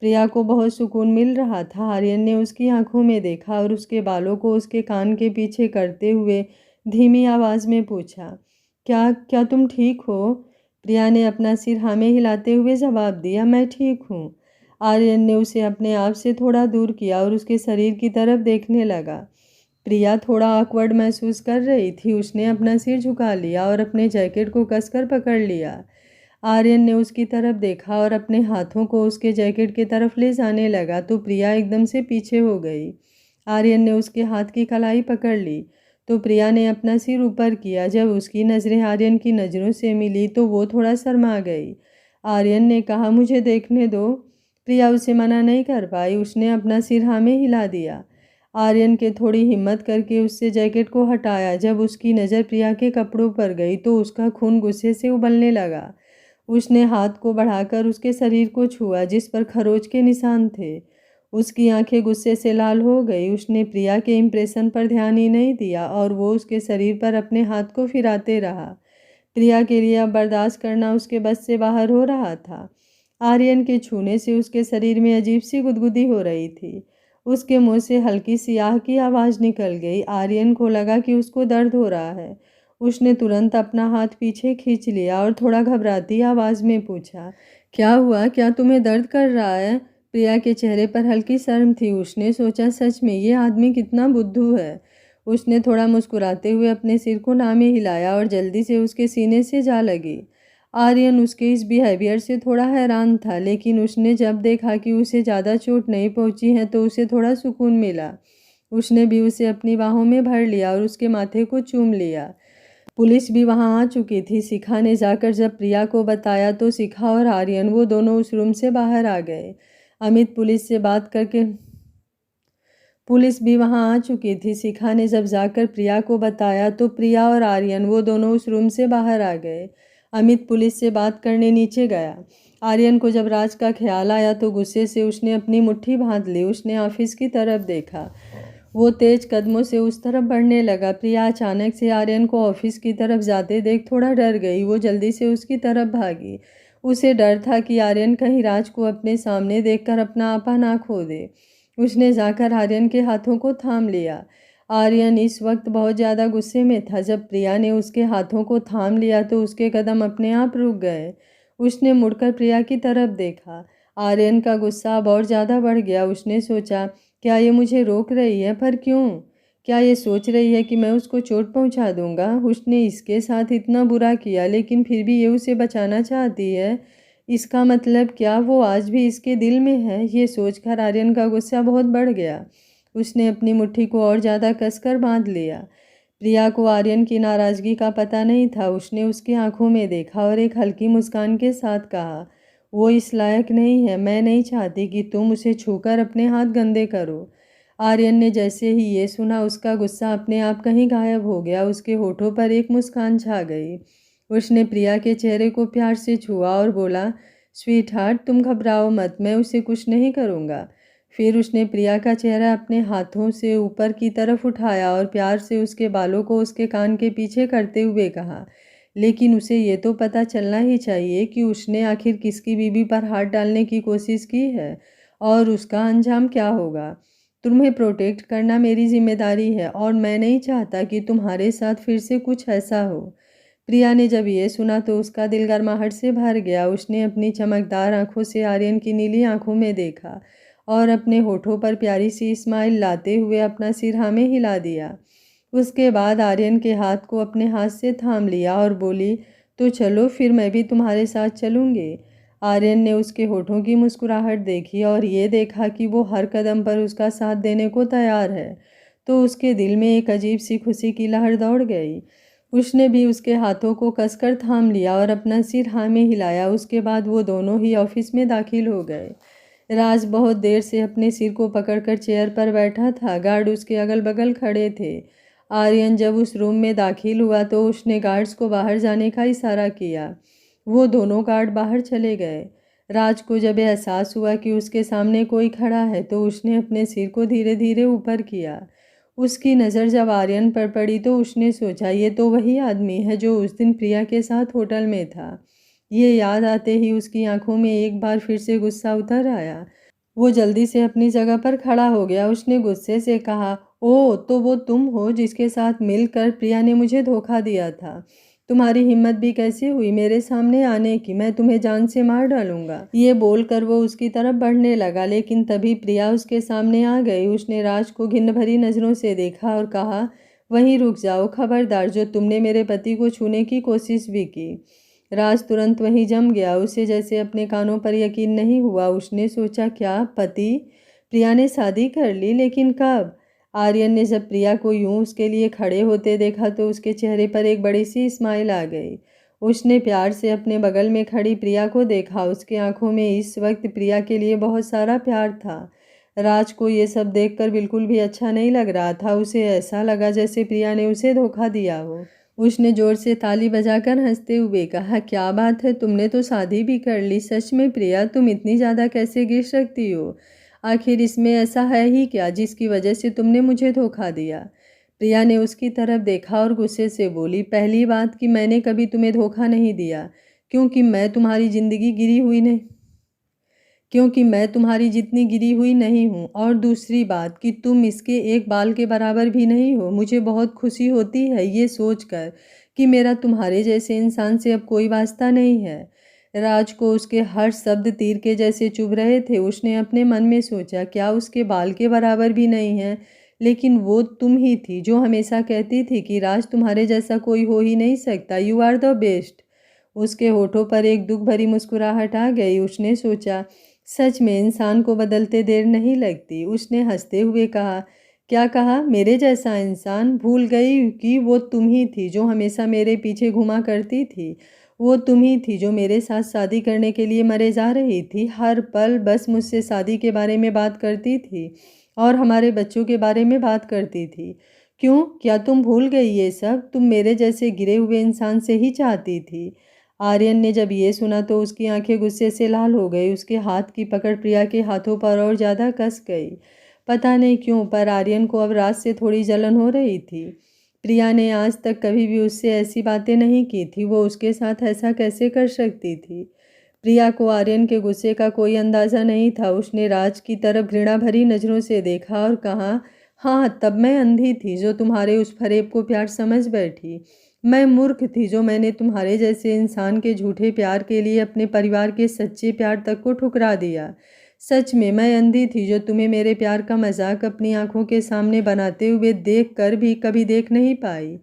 A: प्रिया को बहुत सुकून मिल रहा था। आर्यन ने उसकी आंखों में देखा और उसके बालों को उसके कान के पीछे करते हुए धीमी आवाज़ में पूछा, क्या क्या तुम ठीक हो? प्रिया ने अपना सिर हाँ में हिलाते हुए जवाब दिया, मैं ठीक हूँ। आर्यन ने उसे अपने आप से थोड़ा दूर किया और उसके शरीर की तरफ देखने लगा। प्रिया थोड़ा ऑकवर्ड महसूस कर रही थी। उसने अपना सिर झुका लिया और अपने जैकेट को कसकर पकड़ लिया। आर्यन ने उसकी तरफ देखा और अपने हाथों को उसके जैकेट की तरफ ले जाने लगा तो प्रिया एकदम से पीछे हो गई। आर्यन ने उसके हाथ की कलाई पकड़ ली तो प्रिया ने अपना सिर ऊपर किया। जब उसकी नज़रें आर्यन की नज़रों से मिली तो वो थोड़ा शर्मा गई। आर्यन ने कहा, मुझे देखने दो। प्रिया उसे मना नहीं कर पाई। उसने अपना सिर हाँ में हिला दिया। आर्यन के थोड़ी हिम्मत करके उससे जैकेट को हटाया। जब उसकी नज़र प्रिया के कपड़ों पर गई तो उसका खून गुस्से से उबलने लगा। उसने हाथ को बढ़ाकर उसके शरीर को छुआ जिस पर खरोच के निशान थे। उसकी आंखें गुस्से से लाल हो गई। उसने प्रिया के इंप्रेशन पर ध्यान ही नहीं दिया और वो उसके शरीर पर अपने हाथ को फिराते रहा। प्रिया के लिए अब बर्दाश्त करना उसके बस से बाहर हो रहा था। आर्यन के छूने से उसके शरीर में अजीब सी गुदगुदी हो रही थी। उसके मुंह से हल्की सी आह की आवाज़ निकल गई। आर्यन को लगा कि उसको दर्द हो रहा है। उसने तुरंत अपना हाथ पीछे खींच लिया और थोड़ा घबराती आवाज़ में पूछा, क्या हुआ? क्या तुम्हें दर्द कर रहा है? प्रिया के चेहरे पर हल्की शर्म थी। उसने सोचा, सच में ये आदमी कितना बुद्धू है। उसने थोड़ा मुस्कुराते हुए अपने सिर को नामे हिलाया और जल्दी से उसके सीने से जा लगी। आर्यन उसके इस बिहेवियर से थोड़ा हैरान था, लेकिन उसने जब देखा कि उसे ज़्यादा चोट नहीं पहुंची है तो उसे थोड़ा सुकून मिला। उसने भी उसे अपनी बाहों में भर लिया और उसके माथे को चूम लिया। पुलिस भी वहां आ चुकी थी। शिखा ने जाकर जब प्रिया को बताया तो शिखा और आर्यन वो दोनों उस रूम से बाहर आ गए। अमित पुलिस से बात करके पुलिस भी वहां आ चुकी थी। शिखा ने जब जाकर प्रिया को बताया तो प्रिया और आर्यन वो दोनों उस रूम से बाहर आ गए। अमित पुलिस से बात करने नीचे गया। आर्यन को जब राज का ख्याल आया तो गुस्से से उसने अपनी मुट्ठी बांध ली। उसने ऑफिस की तरफ देखा। वो तेज कदमों से उस तरफ बढ़ने लगा। प्रिया अचानक से आर्यन को ऑफिस की तरफ जाते देख थोड़ा डर गई। वो जल्दी से उसकी तरफ भागी। उसे डर था कि आर्यन कहीं राज को अपने सामने देखकर अपना आपा ना खो दे। उसने जाकर आर्यन के हाथों को थाम लिया। आर्यन इस वक्त बहुत ज़्यादा गुस्से में था। जब प्रिया ने उसके हाथों को थाम लिया तो उसके कदम अपने आप रुक गए। उसने मुड़कर प्रिया की तरफ देखा। आर्यन का गुस्सा अब और ज़्यादा बढ़ गया। उसने सोचा, क्या ये मुझे रोक रही है? पर क्यों? क्या ये सोच रही है कि मैं उसको चोट पहुंचा दूंगा? उसने इसके साथ इतना बुरा किया लेकिन फिर भी ये उसे बचाना चाहती है। इसका मतलब क्या वो आज भी इसके दिल में है? ये सोचकर आर्यन का गुस्सा बहुत बढ़ गया। उसने अपनी मुट्ठी को और ज़्यादा कसकर बांध लिया। प्रिया को आर्यन की नाराज़गी का पता नहीं था। उसने उसकी आंखों में देखा और एक हल्की मुस्कान के साथ कहा, वो इस लायक नहीं है। मैं नहीं चाहती कि तुम उसे छूकर अपने हाथ गंदे करो। आर्यन ने जैसे ही ये सुना उसका गुस्सा अपने आप कहीं गायब हो गया। उसके होठों पर एक मुस्कान छा गई। उसने प्रिया के चेहरे को प्यार से छुआ और बोला, स्वीट हार्ट, तुम घबराओ मत, मैं उसे कुछ नहीं करूँगा। फिर उसने प्रिया का चेहरा अपने हाथों से ऊपर की तरफ उठाया और प्यार से उसके बालों को उसके कान के पीछे करते हुए कहा, लेकिन उसे ये तो पता चलना ही चाहिए कि उसने आखिर किसकी बीबी पर हाथ डालने की कोशिश की है और उसका अंजाम क्या होगा। तुम्हें प्रोटेक्ट करना मेरी जिम्मेदारी है और मैं नहीं चाहता कि तुम्हारे साथ फिर से कुछ ऐसा हो। प्रिया ने जब ये सुना तो उसका दिल गर्माहट से भर गया। उसने अपनी चमकदार आंखों से आर्यन की नीली आंखों में देखा और अपने होठों पर प्यारी सी स्माइल लाते हुए अपना सिर हाँ में हिला दिया। उसके बाद आर्यन के हाथ को अपने हाथ से थाम लिया और बोली, तो चलो फिर मैं भी तुम्हारे साथ चलूँगी। आर्यन ने उसके होठों की मुस्कुराहट देखी और ये देखा कि वो हर कदम पर उसका साथ देने को तैयार है, तो उसके दिल में एक अजीब सी खुशी की लहर दौड़ गई। उसने भी उसके हाथों को कसकर थाम लिया और अपना सिर हाँ में हिलाया। उसके बाद वो दोनों ही ऑफिस में दाखिल हो गए। राज बहुत देर से अपने सिर को पकड़कर चेयर पर बैठा था। गार्ड उसके अगल बगल खड़े थे। आर्यन जब उस रूम में दाखिल हुआ तो उसने गार्ड्स को बाहर जाने का इशारा किया। वो दोनों गार्ड बाहर चले गए। राज को जब एहसास हुआ कि उसके सामने कोई खड़ा है तो उसने अपने सिर को धीरे धीरे ऊपर किया। उसकी नज़र जब आर्यन पर पड़ी तो उसने सोचा, ये तो वही आदमी है जो उस दिन प्रिया के साथ होटल में था। ये याद आते ही उसकी आंखों में एक बार फिर से गुस्सा उतर आया। वो जल्दी से अपनी जगह पर खड़ा हो गया। उसने गुस्से से कहा, ओह, तो वो तुम हो जिसके साथ मिलकर प्रिया ने मुझे धोखा दिया था। तुम्हारी हिम्मत भी कैसे हुई मेरे सामने आने की? मैं तुम्हें जान से मार डालूंगा। ये बोलकर वो उसकी तरफ बढ़ने लगा, लेकिन तभी प्रिया उसके सामने आ गई। उसने राज को घिन भरी नज़रों से देखा और कहा, वहीं रुक जाओ, खबरदार, जो तुमने मेरे पति को छूने की कोशिश भी की। राज तुरंत वहीं जम गया। उसे जैसे अपने कानों पर यकीन नहीं हुआ। उसने सोचा, क्या पति? प्रिया ने शादी कर ली? लेकिन कब? आर्यन ने जब प्रिया को यूं उसके लिए खड़े होते देखा तो उसके चेहरे पर एक बड़ी सी स्माइल आ गई। उसने प्यार से अपने बगल में खड़ी प्रिया को देखा। उसकी आंखों में इस वक्त प्रिया के लिए बहुत सारा प्यार था। राज को ये सब देखकर बिल्कुल भी अच्छा नहीं लग रहा था। उसे ऐसा लगा जैसे प्रिया ने उसे धोखा दिया हो। उसने जोर से ताली बजाकर हंसते हुए कहा, क्या बात है, तुमने तो शादी भी कर ली। सच में प्रिया, तुम इतनी ज़्यादा कैसे गिर सकती हो? आखिर इसमें ऐसा है ही क्या जिसकी वजह से तुमने मुझे धोखा दिया? प्रिया ने उसकी तरफ देखा और गुस्से से बोली, पहली बात कि मैंने कभी तुम्हें धोखा नहीं दिया, क्योंकि मैं तुम्हारी ज़िंदगी गिरी हुई नहीं क्योंकि मैं तुम्हारी जितनी गिरी हुई नहीं हूँ। और दूसरी बात कि तुम इसके एक बाल के बराबर भी नहीं हो। मुझे बहुत खुशी होती है ये सोचकर कि मेरा तुम्हारे जैसे इंसान से अब कोई वास्ता नहीं है। राज को उसके हर शब्द तीर के जैसे चुभ रहे थे। उसने अपने मन में सोचा, क्या उसके बाल के बराबर भी नहीं है? लेकिन वो तुम ही थी जो हमेशा कहती थी कि राज, तुम्हारे जैसा कोई हो ही नहीं सकता, यू आर द बेस्ट। उसके होठों पर एक दुख भरी मुस्कुराहट आ गई। उसने सोचा, सच में इंसान को बदलते देर नहीं लगती। उसने हंसते हुए कहा, क्या कहा? मेरे जैसा इंसान? भूल गई कि वो तुम ही थी जो हमेशा मेरे पीछे घुमा करती थी। वो तुम ही थी जो मेरे साथ शादी करने के लिए मरे जा रही थी। हर पल बस मुझसे शादी के बारे में बात करती थी और हमारे बच्चों के बारे में बात करती थी। क्यों? क्या तुम भूल गई ये सब? तुम मेरे जैसे गिरे हुए इंसान से ही चाहती थी। आर्यन ने जब ये सुना तो उसकी आंखें गुस्से से लाल हो गई। उसके हाथ की पकड़ प्रिया के हाथों पर और ज़्यादा कस गई। पता नहीं क्यों, पर आर्यन को अब राज से थोड़ी जलन हो रही थी। प्रिया ने आज तक कभी भी उससे ऐसी बातें नहीं की थी। वो उसके साथ ऐसा कैसे कर सकती थी? प्रिया को आर्यन के गुस्से का कोई अंदाज़ा नहीं था। उसने राज की तरफ घृणा भरी नज़रों से देखा और कहा, हाँ, तब मैं अंधी थी जो तुम्हारे उस फरेब को प्यार समझ बैठी। मैं मूर्ख थी जो मैंने तुम्हारे जैसे इंसान के झूठे प्यार के लिए अपने परिवार के सच्चे प्यार तक को ठुकरा दिया। सच में मैं अंधी थी जो तुम्हें मेरे प्यार का मजाक अपनी आंखों के सामने बनाते हुए देख कर भी कभी देख नहीं पाई।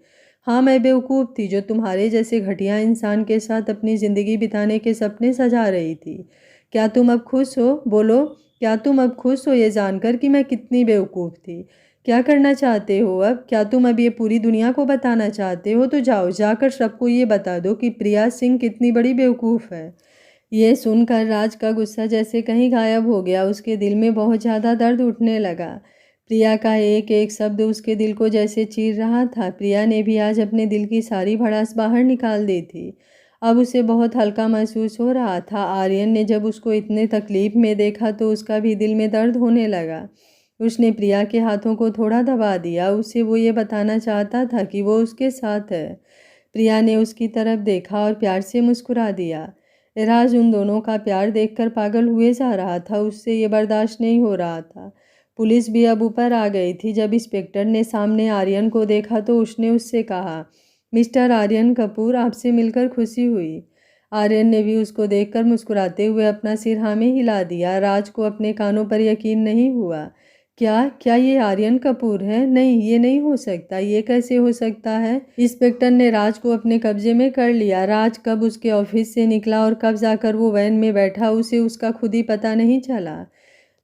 A: हाँ, मैं बेवकूफ़ थी जो तुम्हारे जैसे घटिया इंसान के साथ अपनी ज़िंदगी बिताने के सपने सजा रही थी। क्या तुम अब खुश हो? बोलो, क्या तुम अब खुश हो ये जानकर कि मैं कितनी बेवकूफ़ थी? क्या करना चाहते हो अब? क्या तुम अब ये पूरी दुनिया को बताना चाहते हो? तो जाओ, जाकर सबको ये बता दो कि प्रिया सिंह कितनी बड़ी बेवकूफ़ है। ये सुनकर राज का गुस्सा जैसे कहीं गायब हो गया। उसके दिल में बहुत ज़्यादा दर्द उठने लगा। प्रिया का एक एक शब्द उसके दिल को जैसे चीर रहा था। प्रिया ने भी आज अपने दिल की सारी भड़ास बाहर निकाल दी थी। अब उसे बहुत हल्का महसूस हो रहा था। आर्यन ने जब उसको इतने तकलीफ में देखा तो उसका भी दिल में दर्द होने लगा। उसने प्रिया के हाथों को थोड़ा दबा दिया। उसे वो ये बताना चाहता था कि वो उसके साथ है। प्रिया ने उसकी तरफ देखा और प्यार से मुस्कुरा दिया। राज उन दोनों का प्यार देखकर पागल हुए जा रहा था। उससे ये बर्दाश्त नहीं हो रहा था। पुलिस भी अब ऊपर आ गई थी। जब इंस्पेक्टर ने सामने आर्यन को देखा तो उसने उससे कहा, मिस्टर आर्यन कपूर, आपसे मिलकर खुशी हुई। आर्यन ने भी उसको देखकर मुस्कुराते हुए अपना सिर हाँ में हिला दिया। राज को अपने कानों पर यकीन नहीं हुआ। क्या क्या ये आर्यन कपूर है? नहीं, ये नहीं हो सकता। ये कैसे हो सकता है? इंस्पेक्टर ने राज को अपने कब्जे में कर लिया। राज कब उसके ऑफिस से निकला और कब जाकर वो वैन में बैठा, उसे उसका खुद ही पता नहीं चला।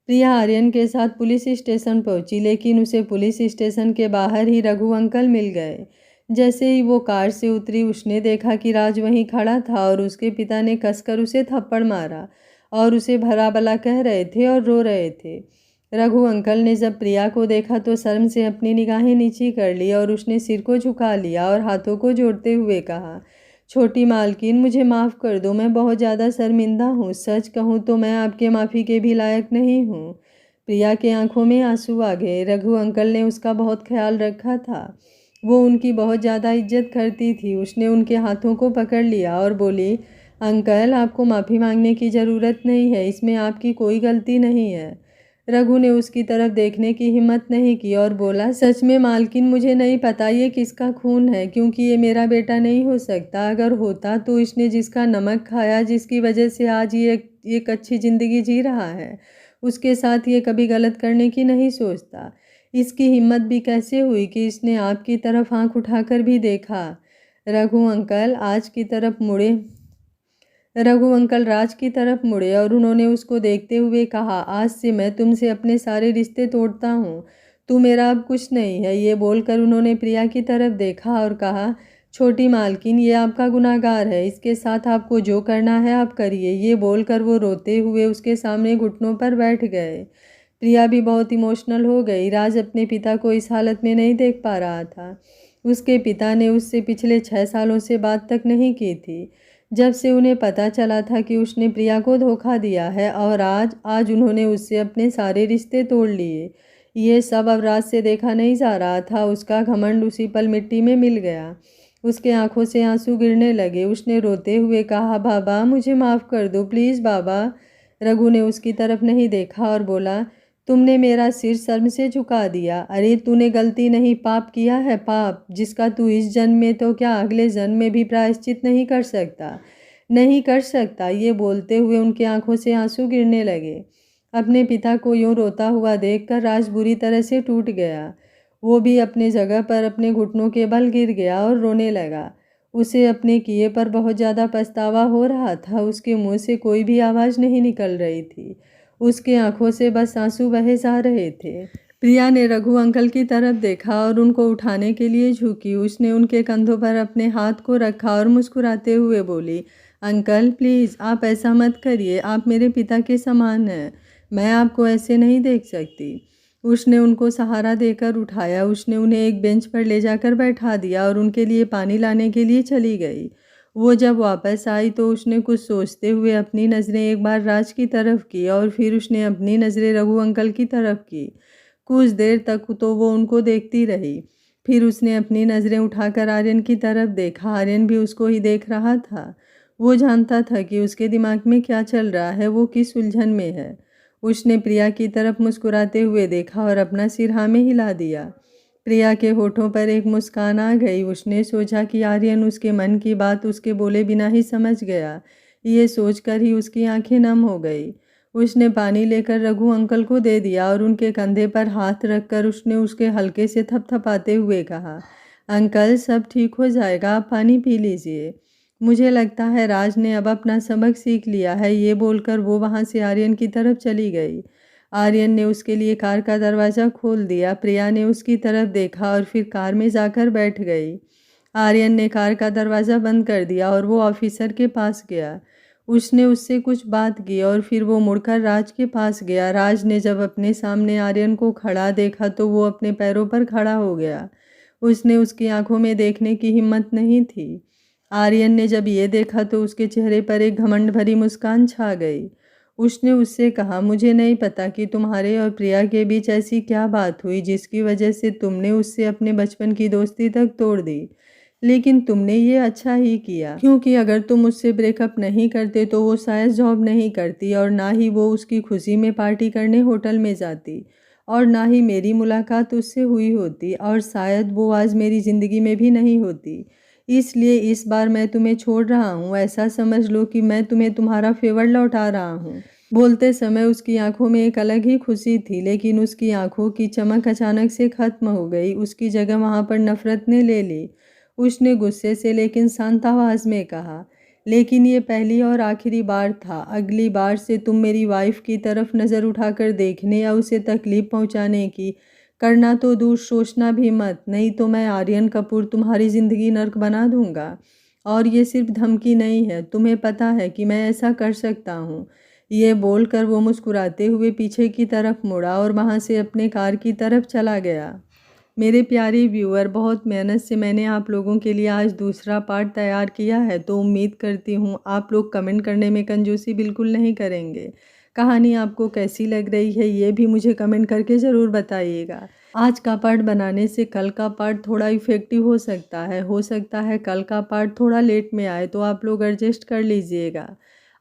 A: प्रिया आर्यन के साथ पुलिस स्टेशन पहुंची, लेकिन उसे पुलिस स्टेशन के बाहर ही रघु अंकल मिल गए। जैसे ही वो कार से उतरी उसने देखा कि राज वहीं खड़ा था और उसके पिता ने कसकर उसे थप्पड़ मारा और उसे भला भला कह रहे थे और रो रहे थे। रघु अंकल ने जब प्रिया को देखा तो शर्म से अपनी निगाहें नीची कर ली और उसने सिर को झुका लिया और हाथों को जोड़ते हुए कहा, छोटी मालकिन, मुझे माफ़ कर दो। मैं बहुत ज़्यादा शर्मिंदा हूँ। सच कहूँ तो मैं आपके माफ़ी के भी लायक नहीं हूँ। प्रिया के आंखों में आंसू आ गए। रघु अंकल ने उसका बहुत ख्याल रखा था। वो उनकी बहुत ज़्यादा इज्जत करती थी। उसने उनके हाथों को पकड़ लिया और बोली, अंकल, आपको माफ़ी मांगने की ज़रूरत नहीं है। इसमें आपकी कोई गलती नहीं है। रघु ने उसकी तरफ देखने की हिम्मत नहीं की और बोला, सच में मालकिन, मुझे नहीं पता ये किसका खून है, क्योंकि ये मेरा बेटा नहीं हो सकता। अगर होता तो इसने जिसका नमक खाया, जिसकी वजह से आज ये एक अच्छी ज़िंदगी जी रहा है, उसके साथ ये कभी गलत करने की नहीं सोचता। इसकी हिम्मत भी कैसे हुई कि इसने आपकी तरफ आंख उठाकर भी देखा। रघु अंकल आज की तरफ मुड़े रघु अंकल राज की तरफ मुड़े और उन्होंने उसको देखते हुए कहा, आज से मैं तुमसे अपने सारे रिश्ते तोड़ता हूँ। तू मेरा अब कुछ नहीं है। ये बोलकर उन्होंने प्रिया की तरफ देखा और कहा, छोटी मालकिन, ये आपका गुनाहगार है। इसके साथ आपको जो करना है आप करिए। ये बोलकर वो रोते हुए उसके सामने घुटनों पर बैठ गए। प्रिया भी बहुत इमोशनल हो गई। राज अपने पिता को इस हालत में नहीं देख पा रहा था। उसके पिता ने उससे पिछले 6 सालों से बात तक नहीं की थी, जब से उन्हें पता चला था कि उसने प्रिया को धोखा दिया है, और आज उन्होंने उससे अपने सारे रिश्ते तोड़ लिए। ये सब अब राज से देखा नहीं जा रहा था। उसका घमंड उसी पल मिट्टी में मिल गया। उसके आंखों से आंसू गिरने लगे। उसने रोते हुए कहा, बाबा, मुझे माफ़ कर दो, प्लीज़ बाबा। रघु ने उसकी तरफ नहीं देखा और बोला, तुमने मेरा सिर शर्म से झुका दिया। अरे, तूने गलती नहीं, पाप किया है, पाप जिसका तू इस जन्म में तो क्या अगले जन्म में भी प्रायश्चित नहीं कर सकता, नहीं कर सकता। ये बोलते हुए उनकी आंखों से आंसू गिरने लगे। अपने पिता को यूं रोता हुआ देखकर राज बुरी तरह से टूट गया। वो भी अपने जगह पर अपने घुटनों के बल गिर गया और रोने लगा। उसे अपने किए पर बहुत ज़्यादा पछतावा हो रहा था। उसके मुंह से कोई भी आवाज़ नहीं निकल रही थी। उसके आंखों से बस आंसू बहे जा रहे थे। प्रिया ने रघु अंकल की तरफ देखा और उनको उठाने के लिए झुकी। उसने उनके कंधों पर अपने हाथ को रखा और मुस्कुराते हुए बोली, अंकल प्लीज़ आप ऐसा मत करिए, आप मेरे पिता के समान हैं, मैं आपको ऐसे नहीं देख सकती। उसने उनको सहारा देकर उठाया। उसने उन्हें एक बेंच पर ले जाकर बैठा दिया और उनके लिए पानी लाने के लिए चली गई। वो जब वापस आई तो उसने कुछ सोचते हुए अपनी नज़रें एक बार राज की तरफ की और फिर उसने अपनी नज़रें रघु अंकल की तरफ की। कुछ देर तक तो वो उनको देखती रही। फिर उसने अपनी नज़रें उठाकर आर्यन की तरफ देखा। आर्यन भी उसको ही देख रहा था। वो जानता था कि उसके दिमाग में क्या चल रहा है, वो किस उलझन में है। उसने प्रिया की तरफ मुस्कुराते हुए देखा और अपना सिर हाँ में हिला दिया। प्रिया के होठों पर एक मुस्कान आ गई। उसने सोचा कि आर्यन उसके मन की बात उसके बोले बिना ही समझ गया। ये सोचकर ही उसकी आंखें नम हो गई। उसने पानी लेकर रघु अंकल को दे दिया और उनके कंधे पर हाथ रखकर उसने उसके हल्के से थपथपाते हुए कहा, अंकल सब ठीक हो जाएगा, आप पानी पी लीजिए। मुझे लगता है राज ने अब अपना सबक सीख लिया है। ये बोलकर वो वहाँ से आर्यन की तरफ चली गई। आर्यन ने उसके लिए कार का दरवाज़ा खोल दिया। प्रिया ने उसकी तरफ देखा और फिर कार में जाकर बैठ गई। आर्यन ने कार का दरवाज़ा बंद कर दिया और वो ऑफिसर के पास गया। उसने उससे कुछ बात की और फिर वो मुड़कर राज के पास गया। राज ने जब अपने सामने आर्यन को खड़ा देखा तो वो अपने पैरों पर खड़ा हो गया। उसने उसकी आंखों में देखने की हिम्मत नहीं थी। आर्यन ने जब ये देखा तो उसके चेहरे पर एक घमंड भरी मुस्कान छा गई। उसने उससे कहा, मुझे नहीं पता कि तुम्हारे और प्रिया के बीच ऐसी क्या बात हुई जिसकी वजह से तुमने उससे अपने बचपन की दोस्ती तक तोड़ दी, लेकिन तुमने ये अच्छा ही किया, क्योंकि अगर तुम उससे ब्रेकअप नहीं करते तो वो शायद जॉब नहीं करती और ना ही वो उसकी खुशी में पार्टी करने होटल में जाती और ना ही मेरी मुलाकात उससे हुई होती और शायद वो आज मेरी ज़िंदगी में भी नहीं होती। इसलिए इस बार मैं तुम्हें छोड़ रहा हूँ। ऐसा समझ लो कि मैं तुम्हें तुम्हारा फेवर लौटा रहा हूँ। बोलते समय उसकी आंखों में एक अलग ही खुशी थी, लेकिन उसकी आंखों की चमक अचानक से खत्म हो गई। उसकी जगह वहाँ पर नफरत ने ले ली। उसने गुस्से से लेकिन शांत आवाज़ में कहा, लेकिन ये पहली और आखिरी बार था। अगली बार से तुम मेरी वाइफ की तरफ नज़र उठाकर देखने या उसे तकलीफ़ पहुँचाने की करना तो दूर, सोचना भी मत, नहीं तो मैं आर्यन कपूर तुम्हारी ज़िंदगी नर्क बना दूंगा। और ये सिर्फ धमकी नहीं है, तुम्हें पता है कि मैं ऐसा कर सकता हूँ। ये बोलकर वो मुस्कुराते हुए पीछे की तरफ मुड़ा और वहाँ से अपने कार की तरफ चला गया। मेरे प्यारे व्यूअर, बहुत मेहनत से मैंने आप लोगों के लिए आज दूसरा पार्ट तैयार किया है, तो उम्मीद करती हूँ आप लोग कमेंट करने में कंजूसी बिल्कुल नहीं करेंगे। कहानी आपको कैसी लग रही है ये भी मुझे कमेंट करके ज़रूर बताइएगा। आज का पार्ट बनाने से कल का पार्ट थोड़ा इफ़ेक्टिव हो सकता है कल का पार्ट थोड़ा लेट में आए, तो आप लोग एडजस्ट कर लीजिएगा।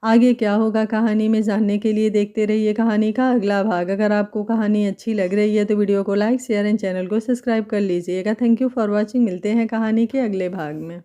A: आगे क्या होगा कहानी में जानने के लिए देखते रहिए कहानी का अगला भाग। अगर आपको कहानी अच्छी लग रही है तो वीडियो को लाइक, शेयर एंड चैनल को सब्सक्राइब कर लीजिएगा। Thank you for watching. मिलते हैं कहानी के अगले भाग में।